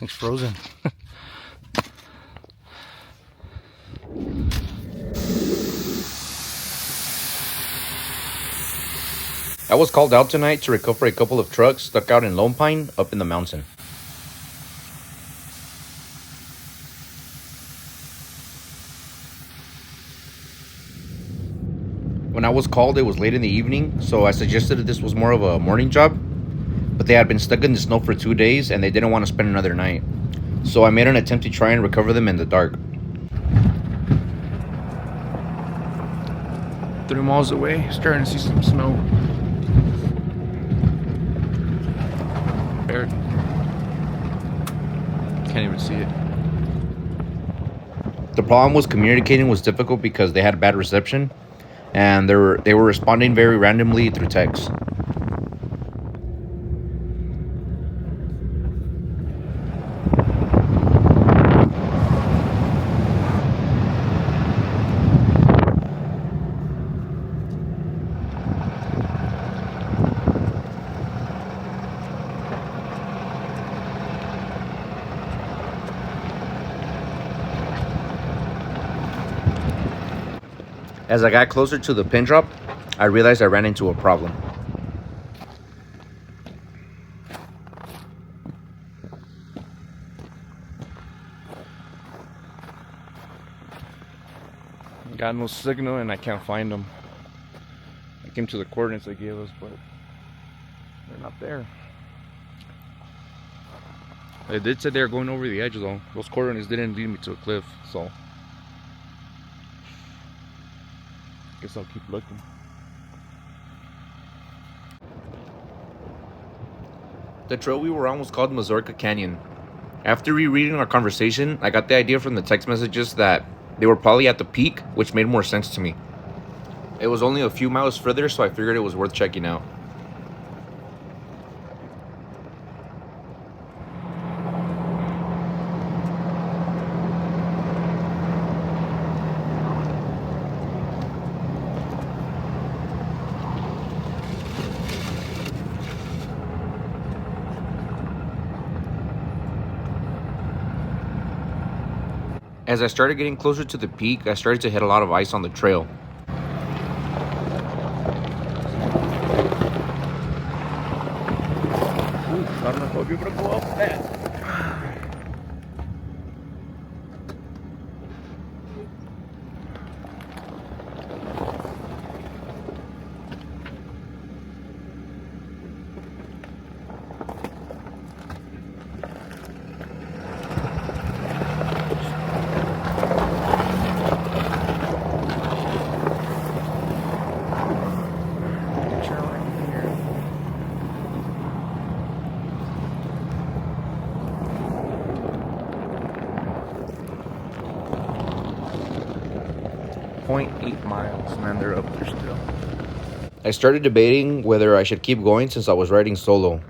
It's frozen. I was called out tonight to recover a couple of trucks stuck out in Lone Pine up in the mountain. When I was called, it was late in the evening, so I suggested that this was more of a morning job. But they had been stuck in the snow for 2 days and they didn't want to spend another night. So I made an attempt to try and recover them in the dark. 3 miles away, starting to see some snow. There. Can't even see it. The problem was communicating was difficult because they had bad reception and they were responding very randomly through text. As I got closer to the pin drop, I realized I ran into a problem. Got no signal and I can't find them. I came to the coordinates they gave us, but they're not there. They did say they were going over the edge though. Those coordinates didn't lead me to a cliff, so guess I'll keep looking. The trail we were on was called Mazorca Canyon. After rereading our conversation, I got the idea from the text messages that they were probably at the peak, which made more sense to me. It was only a few miles further, so I figured it was worth checking out. As I started getting closer to the peak, I started to hit a lot of ice on the trail. Ooh, I don't know if I'll be able to go up that. .8 miles, man, they're up there still. I started debating whether I should keep going since I was riding solo.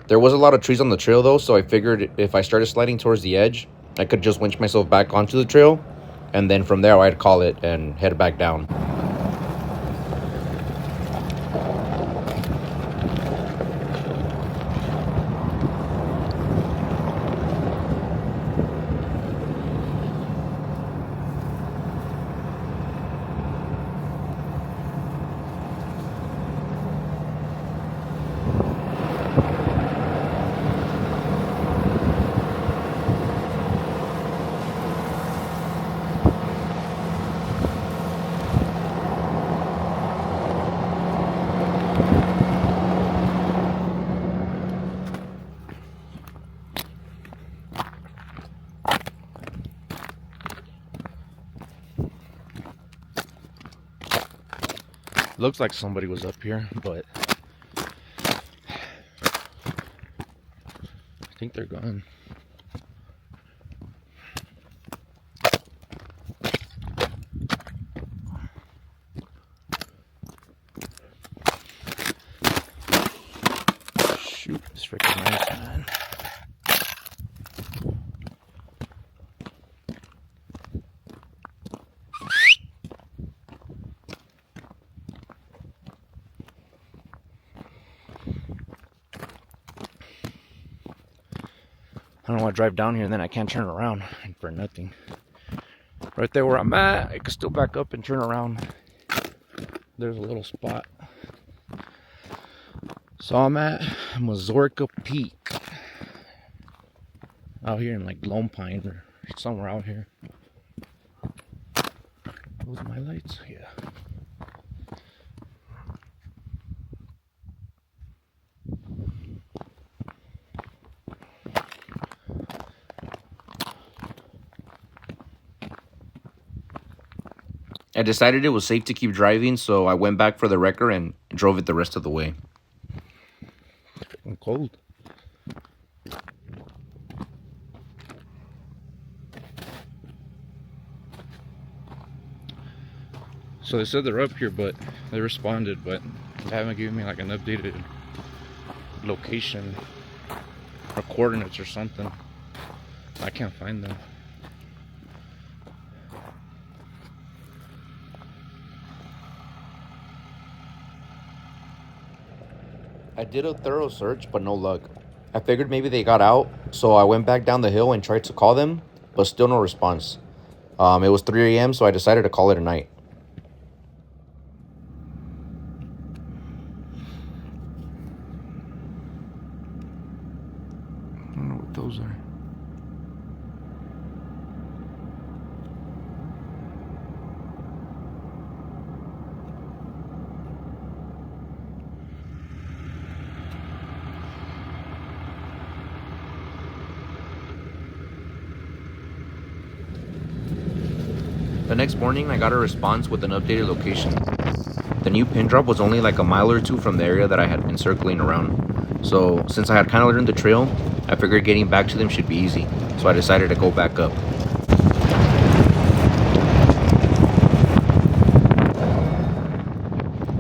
There was a lot of trees on the trail though, so I figured if I started sliding towards the edge, I could just winch myself back onto the trail, and then from there I'd call it and head back down. Looks like somebody was up here, but I think they're gone. Shoot, this freaking nice, man. I don't want to drive down here and then I can't turn around for nothing. Right there where I'm at, I can still back up and turn around. There's a little spot. So I'm at Mazorca Peak. Out here in like Lone Pine or somewhere out here. Those are my lights? Yeah. I decided it was safe to keep driving, so I went back for the wrecker and drove it the rest of the way. I'm cold. So they said they're up here, but they responded, but they haven't given me like an updated location or coordinates or something. I can't find them. I did a thorough search, but no luck. I figured maybe they got out, so I went back down the hill and tried to call them, but still no response. It was 3 a.m., so I decided to call it a night. I don't know what those are. The next morning, I got a response with an updated location. The new pin drop was only like a mile or two from the area that I had been circling around. So, since I had kind of learned the trail, I figured getting back to them should be easy. So I decided to go back up.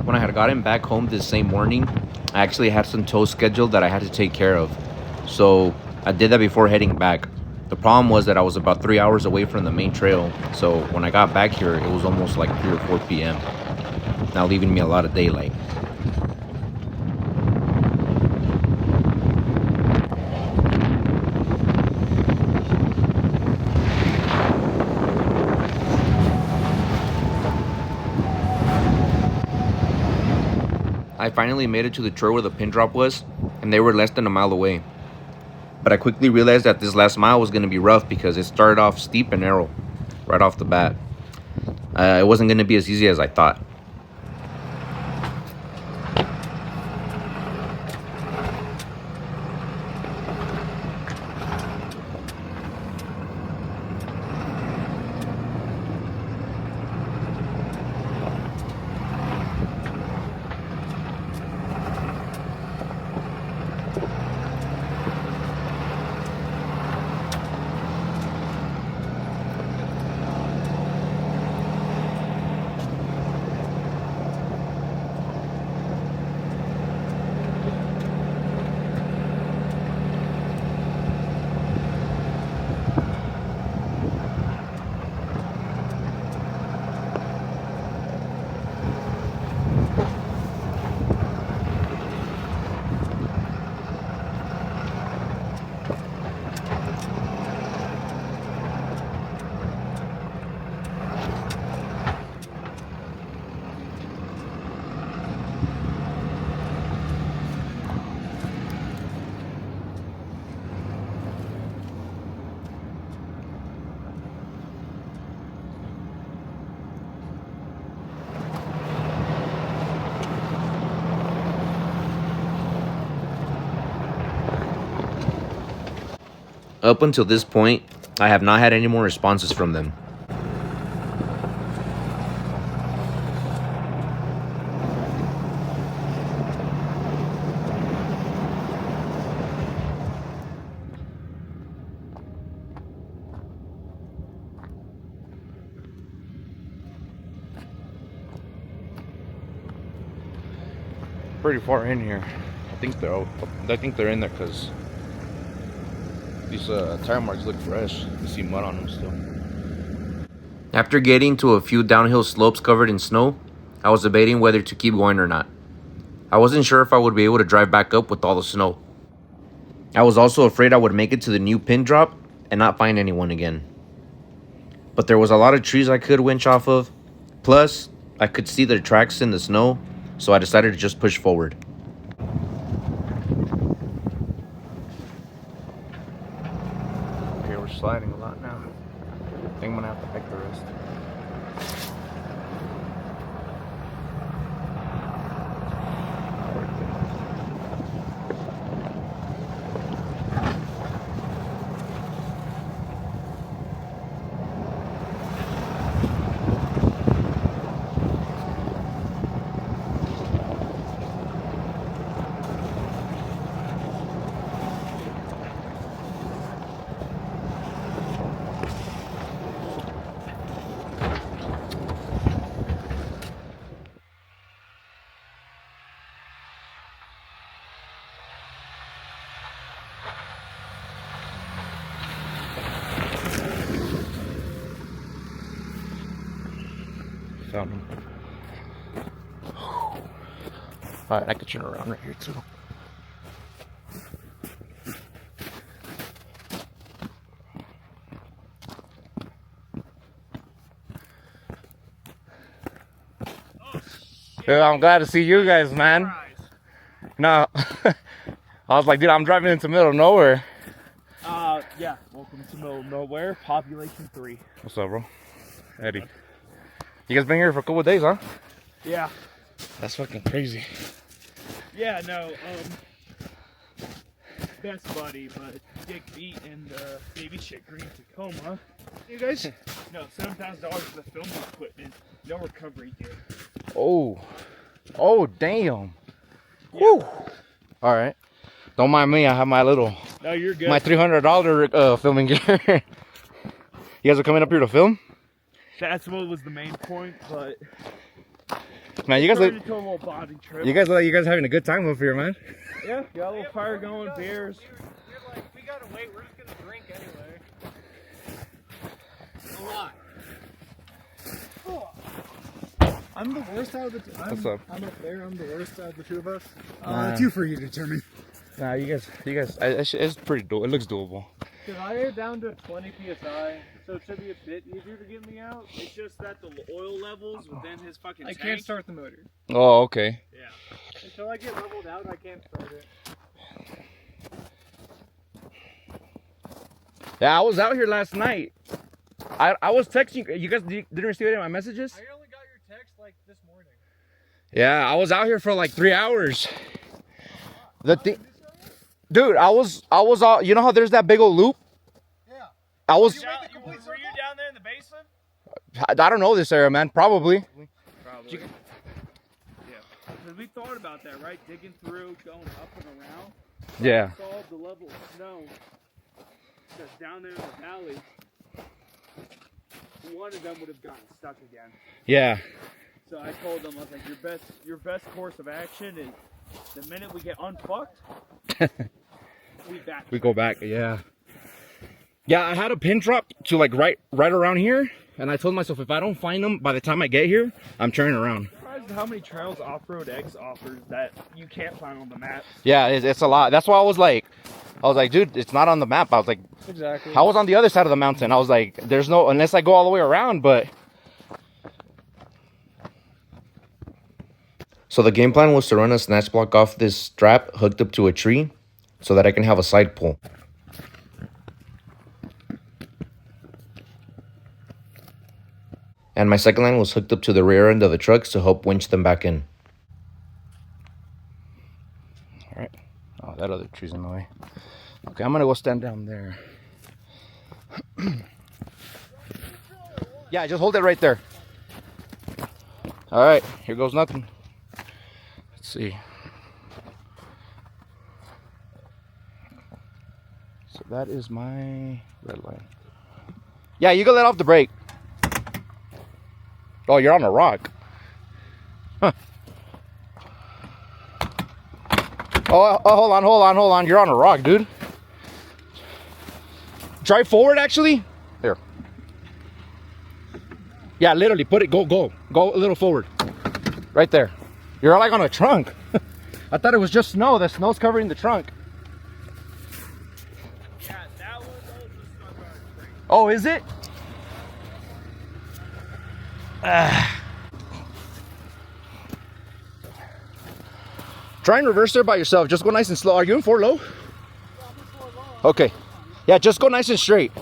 When I had gotten back home this same morning, I actually had some tows scheduled that I had to take care of. So, I did that before heading back. The problem was that I was about 3 hours away from the main trail, so when I got back here, it was almost like 3 or 4 p.m., now leaving me a lot of daylight. I finally made it to the trail where the pin drop was, and they were less than a mile away. But I quickly realized that this last mile was going to be rough because it started off steep and narrow right off the bat. It wasn't going to be as easy as I thought. Up until this point, I have not had any more responses from them. Pretty far in here. I think they're in there because these tire marks look fresh. You see mud on them still. After getting to a few downhill slopes covered in snow, I was debating whether to keep going or not. I wasn't sure if I would be able to drive back up with all the snow. I was also afraid I would make it to the new pin drop and not find anyone again. But there was a lot of trees I could winch off of. Plus, I could see the tracks in the snow, so I decided to just push forward. Okay, we're sliding a lot now. I think I'm gonna have to hike the rest. Found him. Alright, I could turn around right here too. Yeah, I'm glad to see you guys, man. No, I was like, dude, I'm driving into middle of nowhere. Yeah, welcome to middle of nowhere, population 3. What's up, bro? Eddie. You guys been here for a couple of days, huh? Yeah. That's fucking crazy. Yeah, no, best buddy, but Dick beat and baby shit green Tacoma. You guys? No, $7,000 for the filming equipment, no recovery gear. Oh. Oh, damn. Yeah. Woo. All right. Don't mind me. I have my little, No, you're good. my $300 filming gear. You guys are coming up here to film? That's what was the main point, but Man, you guys turned look, into a little bonding trip. you guys having a good time up here, man. Yeah, got a little fire going, beers. We gotta wait, we're just gonna drink anyway. A lot. I'm the worst out of the two. What's up? I'm up there, I'm the worst out of the two of us. Nah. Two for you to determine. Nah, you guys, it's pretty doable. It looks doable. Because I am down to 20 psi, so it should be a bit easier to get me out. It's just that the oil levels within his fucking I tank. can't start the motor. Oh, okay. Yeah. Until I get leveled out, I can't start it. Yeah, I was out here last night. I was texting you guys. Didn't receive any of my messages? I only got your text like this morning. Yeah, I was out here for like 3 hours. The thing, dude, I was all. You know how there's that big old loop? Yeah. I was. Were you down there in the basement? I don't know this area, man. Probably. Probably. Yeah. Because we thought about that, right? Digging through, going up and around. Yeah. We saw the level of snow that's down there in the valley. One of them would have gotten stuck again. Yeah. So I told them, I was like, your best course of action is the minute we get unfucked, we go back. Yeah. Yeah, I had a pin drop to like right around here, and I told myself if I don't find them by the time I get here, I'm turning around. Surprised how many trails Off-Road X offers that you can't find on the map. Yeah, it's a lot. That's why I was like, dude, it's not on the map. I was like, Exactly. I was on the other side of the mountain. I was like, there's no, unless I go all the way around, but. So the game plan was to run a snatch block off this strap hooked up to a tree so that I can have a side pull. And my second line was hooked up to the rear end of the trucks to help winch them back in. All right. Oh, that other tree's in the way. Okay, I'm gonna go stand down there. Yeah, just hold it right there. All right, here goes nothing. Let's see. So that is my red line. Yeah, you can let off the brake. Oh, you're on a rock. Huh. Oh, hold on. You're on a rock, dude. Drive forward, actually. There. Yeah, literally, put it, go a little forward. Right there. You're like on a trunk. I thought it was just snow. The snow's covering the trunk. Oh, is it? Try and reverse there by yourself. Just go nice and slow. Are you in 4 low? Okay. Yeah, just go nice and straight.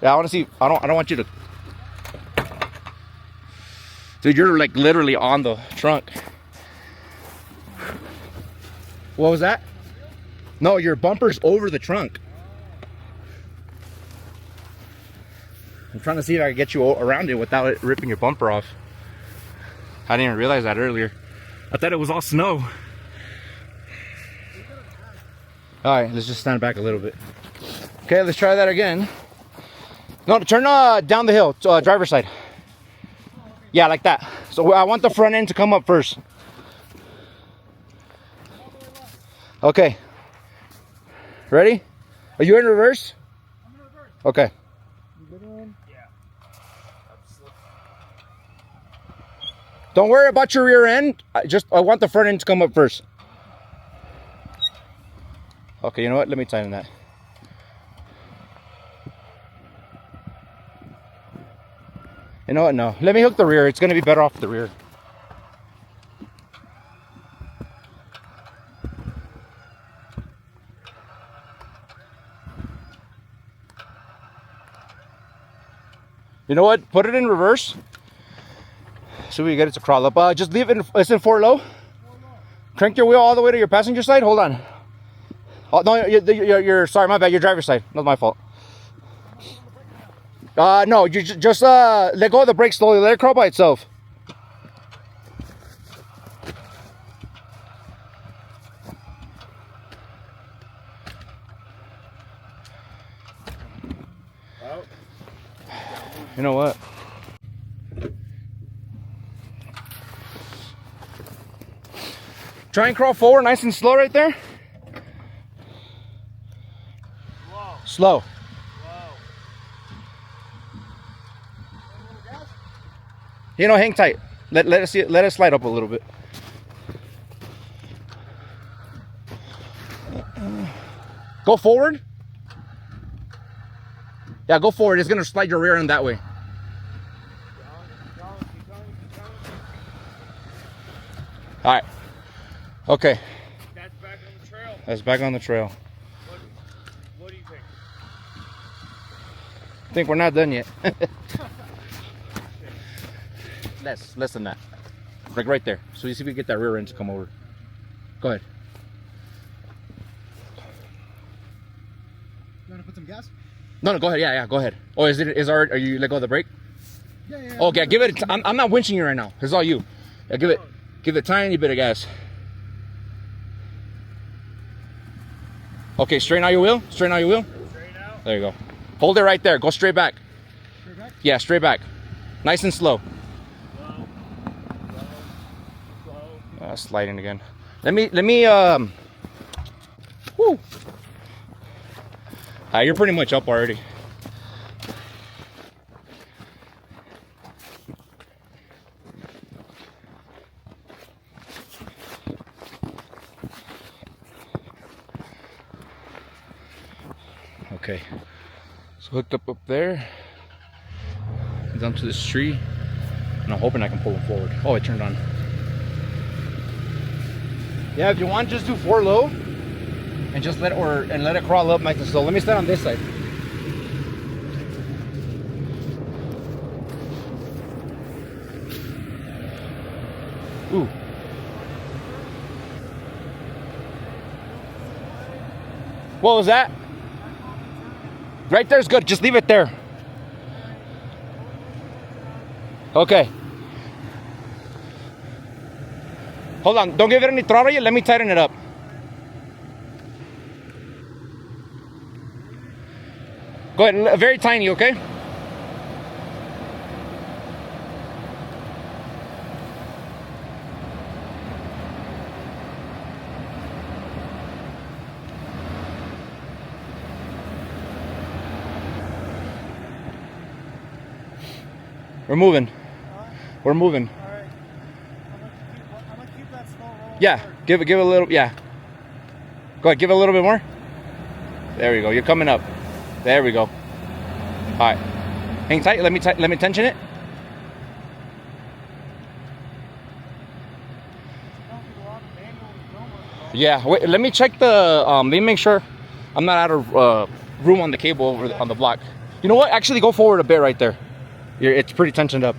Yeah, I want to see. I don't want you to. Dude, you're like literally on the trunk. What was that? No, your bumper's over the trunk. I'm trying to see if I can get you around it without it ripping your bumper off. I didn't even realize that earlier. I thought it was all snow. All right, let's just stand back a little bit. Okay, let's try that again. No, turn down the hill, driver's side. Yeah, like that. So I want the front end to come up first. Okay. Ready? Are you in reverse? I'm in reverse. Okay. You good one? Yeah. Don't worry about your rear end. I want the front end to come up first. Okay, you know what? Let me tighten that. You know what? No. Let me hook the rear. It's going to be better off the rear. You know what? Put it in reverse. So we get it to crawl up. Just leave it. It's in 4 low. Crank your wheel all the way to your passenger side. Hold on. Oh, no, you're sorry. My bad. Your driver's side. Not my fault. No. You just let go of the brake slowly. Let it crawl by itself. You know what? Try and crawl forward nice and slow right there. Slow. You know, hang tight. Let us see it. Let it slide up a little bit. Go forward. Yeah, go forward. It's gonna slide your rear end that way. All right. Okay. That's back on the trail. That's back on the trail. What do you think? I think we're not done yet. Less than that. Like right there. So you see if we can get that rear end to come over. Go ahead. You want to put some gas? No, go ahead. Yeah, go ahead. Oh, are you let go of the brake? Yeah. Okay, give it. I'm not winching you right now. It's all you. Yeah, give it a tiny bit of gas. Okay, straighten out your wheel. Straighten out your wheel. Straight out. There you go. Hold it right there. Go straight back. Straight back? Yeah, straight back. Nice and slow. Slow. Sliding again. Let me whoo. You're pretty much up already. Okay, so hooked up there, down to this tree, and I'm hoping I can pull it forward. Oh, it turned on. Yeah, if you want, just do 4 low, and just let it crawl up nice and slow. Let me stand on this side. Ooh. What was that? Right there's good. Just leave it there. Okay. Hold on. Don't give it any throttle yet. Let me tighten it up. Go ahead. Very tiny, okay? We're moving. We're moving. All right. I'm gonna keep that slow roll. Yeah, give it a little. Yeah. Go ahead, give it a little bit more. There we go. You're coming up. There we go. All right, hang tight. Let me tension it. Yeah, wait, let me check the, let me make sure I'm not out of room on the cable over on the block. You know what? Actually, go forward a bit right there. It's pretty tensioned up.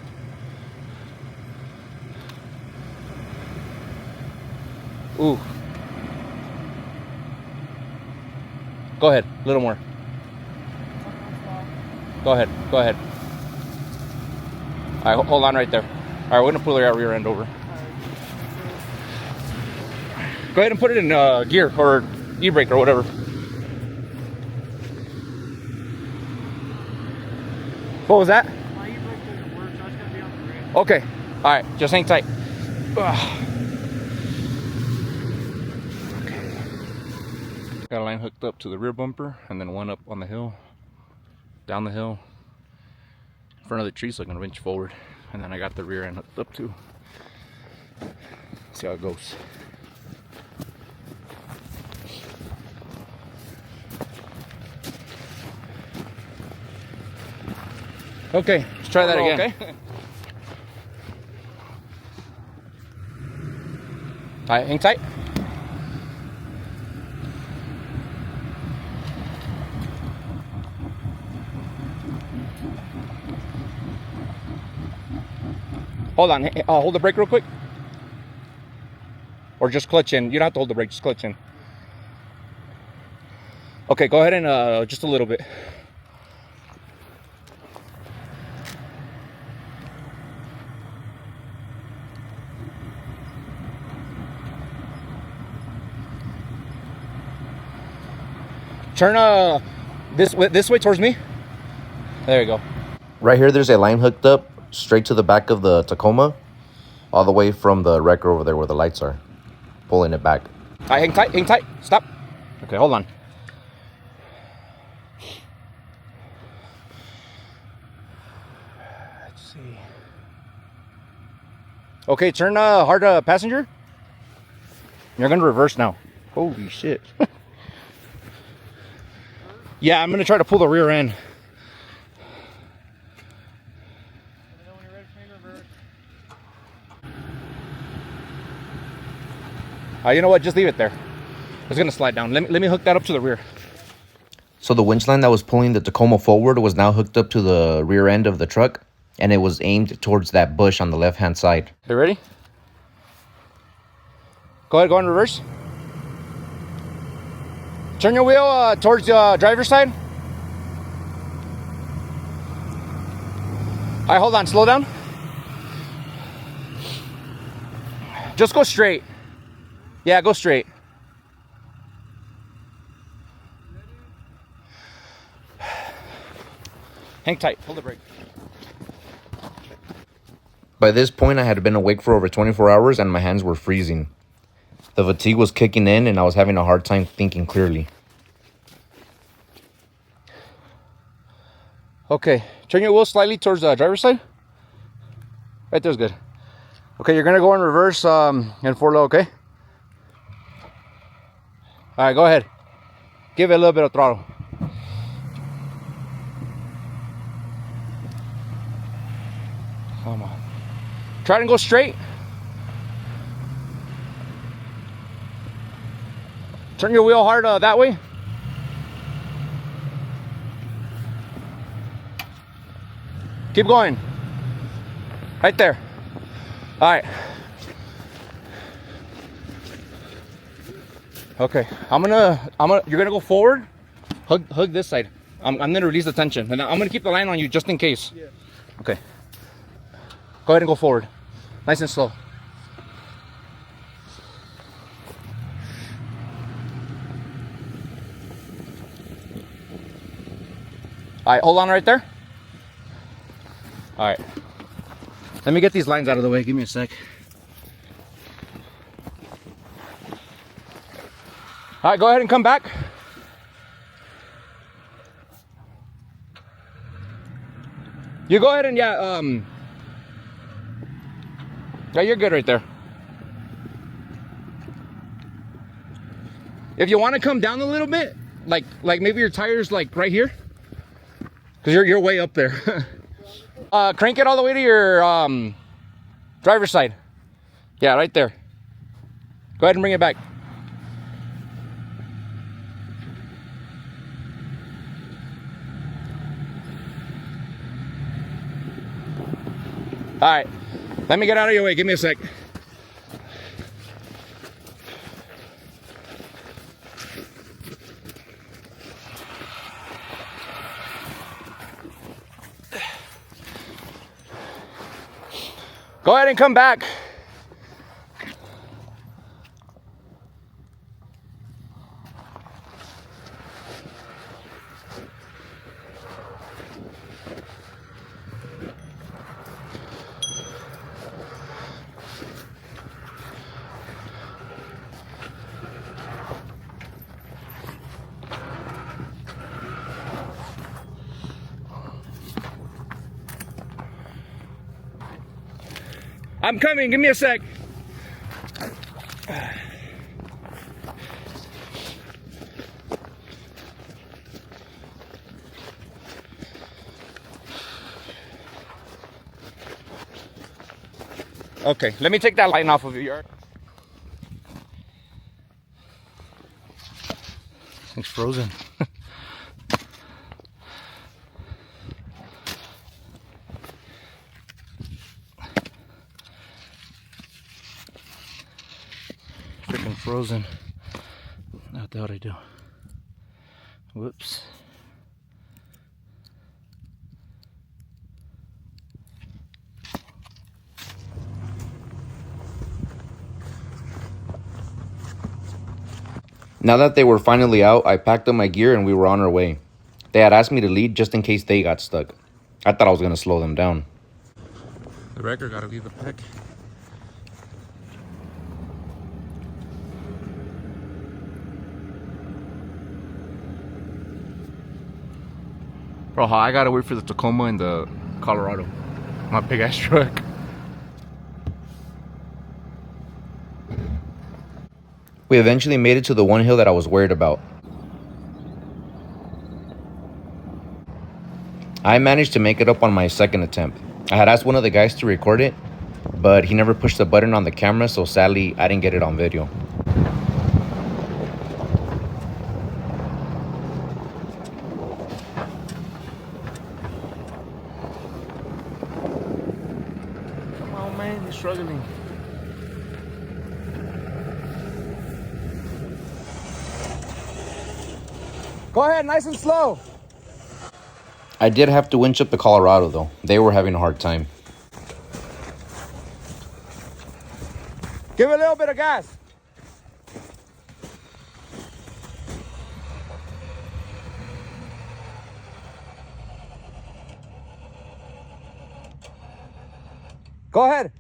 Ooh. Go ahead, a little more. Go ahead, go ahead. All right, hold on right there. All right, we're gonna pull our rear end over. Go ahead and put it in gear or e-brake or whatever. What was that? My e-brake doesn't work, so it's gonna be on the brake. Okay. All right. Just hang tight. Ugh. Okay. Got a line hooked up to the rear bumper and then one up on the hill, down the hill, in front of the tree so I can winch forward. And then I got the rear end hooked up too. See how it goes. Okay, let's try that again. Okay. All right, hang tight. Hold on, hold the brake real quick. Or just clutch in. You don't have to hold the brake, just clutch in. Okay, go ahead and just a little bit. Turn this way towards me. There you go. Right here, there's a line hooked up straight to the back of the Tacoma, all the way from the wrecker over there where the lights are, pulling it back. All right, hang tight, stop. Okay, hold on. Let's see. Okay, turn hard passenger. You're gonna reverse now. Holy shit. Yeah, I'm gonna try to pull the rear end. Let me know when you're ready for me to reverse. You know what? Just leave it there. It's gonna slide down. Let me hook that up to the rear. So the winch line that was pulling the Tacoma forward was now hooked up to the rear end of the truck, and it was aimed towards that bush on the left-hand side. You ready? Go ahead, go in reverse. Turn your wheel towards the driver's side. All right, hold on, slow down. Just go straight. Yeah, go straight. Hang tight, hold the brake. By this point, I had been awake for over 24 hours and my hands were freezing. The fatigue was kicking in and I was having a hard time thinking clearly. Okay, turn your wheel slightly towards the driver's side. Right there's good. Okay, you're gonna go in reverse and 4 low, okay? All right, go ahead. Give it a little bit of throttle. Come on. Try to go straight. Turn your wheel hard that way. Keep going. Right there. All right. Okay. You're gonna go forward. Hug this side. I'm gonna release the tension, and I'm gonna keep the line on you just in case. Yeah. Okay. Go ahead and go forward. Nice and slow. All right, hold on right there. All right. Let me get these lines out of the way. Give me a sec. All right, go ahead and come back. You go ahead and yeah, you're good right there. If you want to come down a little bit, like maybe your tire's like right here. Because you're way up there. Crank it all the way to your driver's side. Yeah, right there. Go ahead and bring it back. All right, let me get out of your way. Give me a sec. Go ahead and come back. I'm coming, give me a sec. Okay, let me take that line off of your yard. It's frozen. Freaking frozen. What the hell did I do? Whoops. Now that they were finally out, I packed up my gear and we were on our way. They had asked me to lead just in case they got stuck. I thought I was going to slow them down. The wrecker gotta leave the pack. Bro, I gotta wait for the Tacoma and the Colorado. My big ass truck. We eventually made it to the one hill that I was worried about. I managed to make it up on my second attempt. I had asked one of the guys to record it, but he never pushed the button on the camera, so sadly I didn't get it on video. Come on, man, you're struggling. Go ahead, nice and slow. I did have to winch up the Colorado though. They were having a hard time. Give it a little bit of gas. Go ahead.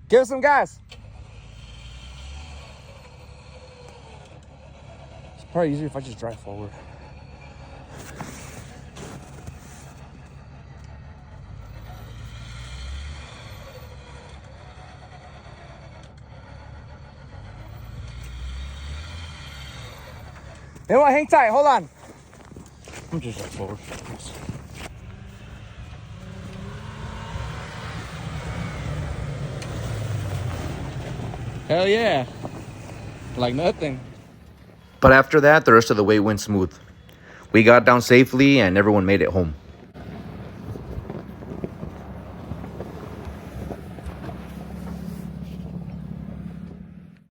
Give it some gas. It's probably easier if I just drive forward. You know what? Hang tight. Hold on. I'm just drive forward. Hell yeah. Like nothing. But after that, the rest of the way went smooth. We got down safely and everyone made it home.